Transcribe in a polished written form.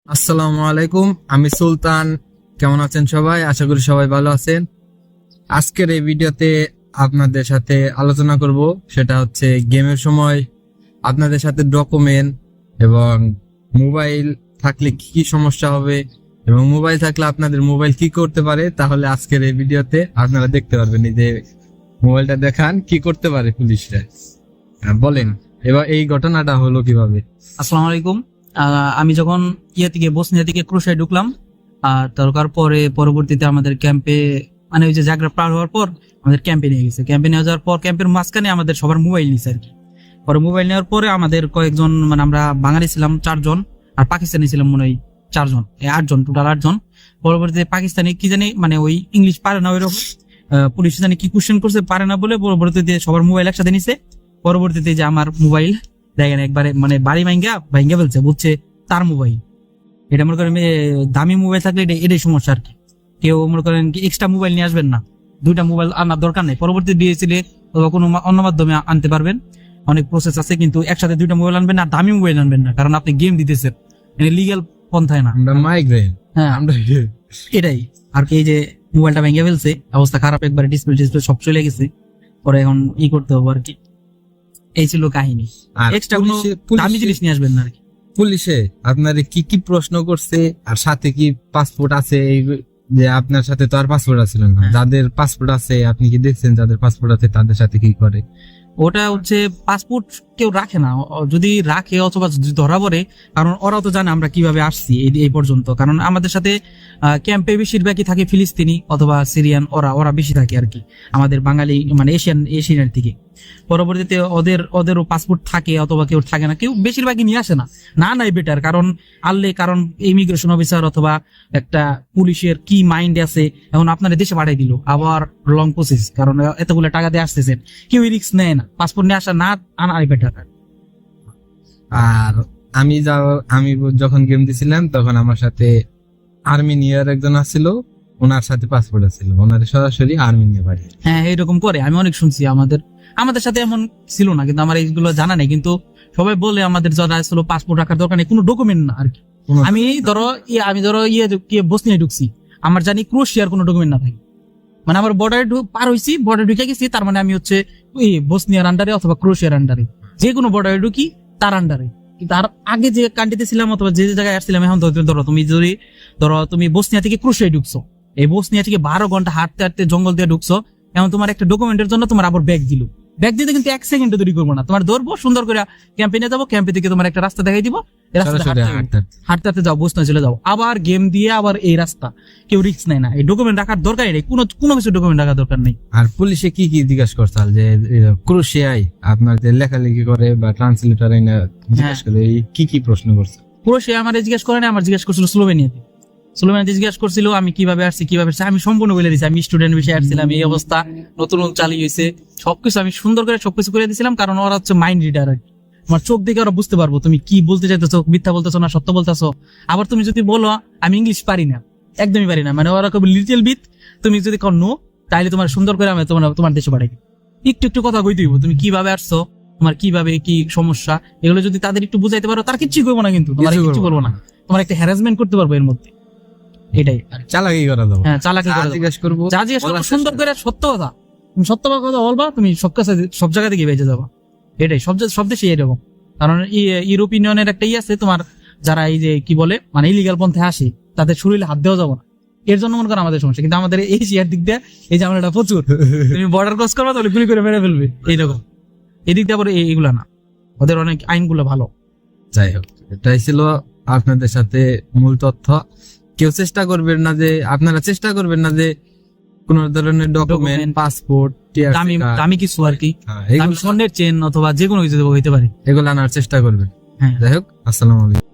আসসালামু আলাইকুম, আমি সুলতান। কেমন আছেন সবাই? আশা করি সবাই ভালো আছেন। আজকের এই ভিডিওতে আপনাদের সাথে আলোচনা করব, সেটা হচ্ছে গেমের সময় আপনাদের সাথে ডকুমেন্ট এবং মোবাইল থাকলে কি কি সমস্যা হবে এবং মোবাইল থাকলে আপনাদের মোবাইল কি করতে পারে। তাহলে আজকের এই ভিডিওতে আপনারা দেখতে পারবেন এই যে মোবাইলটা দেখান কি করতে পারে পুলিশরা। বলেন এবার এই ঘটনাটা হলো কিভাবে? আসসালামু আলাইকুম। আমি যখন বসনিয়া থেকে ক্রুশায় ঢুকলাম, আর দরকার পরে পরবর্তীতে আমাদের ক্যাম্পে মানে ওই যে জাগরা পার হওয়ার পর আমাদের ক্যাম্পে নিয়ে গেছে। ক্যাম্পে নিয়ে যাওয়ার পর ক্যাম্পের মাঝখানে আমাদের সবার মোবাইল নিছে আর কি। পরে মোবাইল নেওয়ার পরে আমাদের কয়েকজন মানে আমরা বাঙালি ছিলাম 4 জন, আর পাকিস্তানি ছিলাম মনে হয় 4 জন, 8 জন, টোটাল 8 জন। পরবর্তীতে পাকিস্তানি কি জানি মানে ওই ইংলিশ পারে না, ওইরকম পুলিশ জানি কি কোশ্চেন করছে পারে না বলে পরবর্তীতে সবার মোবাইল একসাথে নিছে। পরবর্তীতে যে আমার মোবাইল দেখেন একবারে মানে বাড়ি ভাঙ্গা ফেলছে, বুঝছে তার মোবাইল। এটা মনে করেন দামি মোবাইল থাকলে এটাই সমস্যা আর কি। কেউ মনে করেন এক্সট্রা মোবাইল নিয়ে আসবেন না, 2টা মোবাইল আনার দরকার নেই। পরবর্তী ডিএসএলএ অথবা কোনো অন্য মাধ্যমে আনতে পারবেন, অনেক প্রসেস আছে, কিন্তু একসাথে 2টা মোবাইল আনবেন না, দামি মোবাইল আনবেন না, কারণ আপনি গেম দিতেছেন, এটা লিগ্যাল পন্থায় না। আমরা মাইগ্রেন, হ্যাঁ আমরা এটাই আর কি। এই যে মোবাইলটা ভেঙে ফেলছে, অবস্থা খারাপ, একবারে ডিসপ্লে সব চলে গেছে। পরে এখন করতে হবে আর কি। এই ছিল কাহিনী। আর এক্সট্রা কোনো দামি জিনিস নিয়ে আসবেন না আর কি। পুলিশে আপনারে কি কি প্রশ্ন করছে আর সাথে কি পাসপোর্ট আছে? যে আপনার সাথে তো আর পাসপোর্ট আছে না, যাদের পাসপোর্ট আছে আপনি কি দেখছেন যাদের পাসপোর্ট আছে তাদের সাথে কি করে? ওটা হচ্ছে পাসপোর্ট কেউ রাখে না, যদি রাখে অথবা যদি ধরা পড়ে, কারণ ওরাও তো জানে আমরা কিভাবে আসছি এই পর্যন্ত। কারণ আমাদের সাথে ক্যাম্পে বেশিরভাগই থাকে ফিলিস্তিনি অথবা সিরিয়ান, ওরা বেশি থাকে আর কি, আমাদের বাঙালি মানে এশিয়ানের থেকে। পরবর্তীতে ওদেরও পাসপোর্ট থাকে অথবা কেউ থাকে না, কেউ বেশিরভাগই নিয়ে আসে না। নাই বেটার, কারণ কারণ ইমিগ্রেশন অফিসার অথবা একটা পুলিশের কি মাইন্ড আছে, এখন আপনারা দেশে পাঠাই দিল, আবার লং প্রসেস, কারণ এতগুলো টাকা দিয়ে আসতেছেন, কেউ রিস্ক নেয় না, পাসপোর্ট নিয়ে আসা না আনাই বেটার। আর আমি যখন গেম দিছিলাম তখন আমার সাথে আর্মেনিয়ার একজন আসছিল, ওনার সাথে পাসপোর্ট আছিল, ওনার সরাসরি আর্মেনিয়া বাড়ি। হ্যাঁ এরকম করে আমি অনেক শুনছি। আমাদের সাথে এমন ছিল না, কিন্তু আমার এইগুলো জানা নেই, কিন্তু সবাই বলে আমাদের যারা আসলে পাসপোর্ট রাখার দরকার নেই, কোনো ডকুমেন্ট না আর কি। আমি ধরো বসনিয়ায় ঢুকছি, আমার জানি ক্রোয়েশিয়ার কোনো ডকুমেন্ট না থাকে, মানে আমার বর্ডারে পার হয়েছি, বর্ডারে ঢুকে গেছি, তার মানে আমি হচ্ছে বসনিয়ার আন্ডারে অথবা ক্রোয়েশিয়ার আন্ডারে, যে কোনো বর্ডারে ঢুকি তার আন্ডারে। তার আগে যে কান্ট্রিতে ছিলাম অথবা যে জায়গায় আসছিলাম, এখন ধরো তুমি বসনিয়া থেকে ক্রোয়েশিয়ায় ঢুকছো, এই বসনিয়া থেকে 12 ঘন্টা হাঁটতে হাঁটতে জঙ্গল দিয়ে ঢুকছো, এখন তোমার একটা ডকুমেন্টের জন্য তোমার আবার ব্যাগ দিতে কিন্তু 1 সেকেন্ডে তৈরি করবো না, তোমার ধরবো সুন্দর করে ক্যাম্পে নিয়ে যাবো, ক্যাম্পে থেকে তোমার একটা রাস্তা দেখাই দিব, হাঁটতে হাঁটতে যাও, বসনা চলে যাও, আবার গেম দিয়ে আবার এই রাস্তা। কেউ রিস্ক নেয় না, এই ডকুমেন্ট রাখার দরকারই নেই, কোনো কিছু ডকুমেন্ট রাখার দরকার নেই। আর পুলিশে কি কি জিজ্ঞাসা করছে যে ক্রোয়েশিয়ায় আপনার যে লেখালেখি করে বা ট্রান্সলেটর জিজ্ঞাসা করে কি কি প্রশ্ন করছে? ক্রোয়েশিয়া আমার জিজ্ঞেস করে না, আমার জিজ্ঞেস করছিল স্লোভেনিয়াতে জিজ্ঞেস করছিল আমি কিভাবে আসছি। আমি সম্পূর্ণ বলে দিচ্ছি, আমি স্টুডেন্ট বিষয়ে আসছিলাম, এই অবস্থা, নতুন চালু হয়েছে, সবকিছু আমি সুন্দর করে সবকিছু করে দিয়েছিলাম, কারণ ওরা হচ্ছে মাইন্ড রিডার আর কি। তোমার চোখ দেখে ওরা বুঝতে পারবো তুমি কি বলতে চাইতেছো, মিথ্যা বলতেছো না সত্য বলতেছো। আবার তুমি যদি বলো আমি ইংলিশ পারি না, একদমই পারি না, মানে ওরা খুব লিটল বিট, তুমি যদি নো, তাহলে তোমার সুন্দর করে আমি তোমার দেশে পাঠাই একটু কথা কই দিব, তুমি কিভাবে আসছো, তোমার কিভাবে কি সমস্যা, এগুলো যদি তাদের একটু বুঝাইতে পারো, তার কিচ্ছু করবো না, কিন্তু তোমার কিচ্ছু করবো না, তোমার একটা হ্যারাসমেন্ট করতে পারবো এর মধ্যে। এটাই চালাকি করা দাও। হ্যাঁ চালাকি করা, জিজ্ঞাসা করবো, যা জিজ্ঞেস করবো সুন্দর করে সত্য কথা, তুমি সত্য কথা বলবা, তুমি সব জায়গা থেকে বেঁচে যাবা। এটাই সব দেশে এরকম, কারণ ইউরোপ ইউনিয়নের একটা আছে, তোমার যারা এই যে কি বলে মানে ইলিগাল পন্থে আসে, তাদের শরীরে হাত দেওয়া যাবে না, এর জন্য মনে করো আমাদের সমস্যা। কিন্তু আমাদের এশিয়ার দিক দিয়ে এই ঝামেলাটা প্রচুর, তুমি বর্ডার ক্রস করবা তাহলে গুলি করে মেরে ফেলবে, এইরকম। এদিক দিয়ে আবার এইগুলা না, ওদের অনেক আইনগুলো ভালো। যাই হোক, এটাই ছিল আপনাদের সাথে মূল তথ্য। আপনারা চেষ্টা করবেন না যে কোন ধরনের ডকুমেন্ট, পাসপোর্ট, দামি কিছু আর কি, স্বর্ণের চেন অথবা যে কোনো কিছু হইতে পারে, এগুলো আনার চেষ্টা করবেন। হ্যাঁ যাই হোক, আসসালামু আলাইকুম।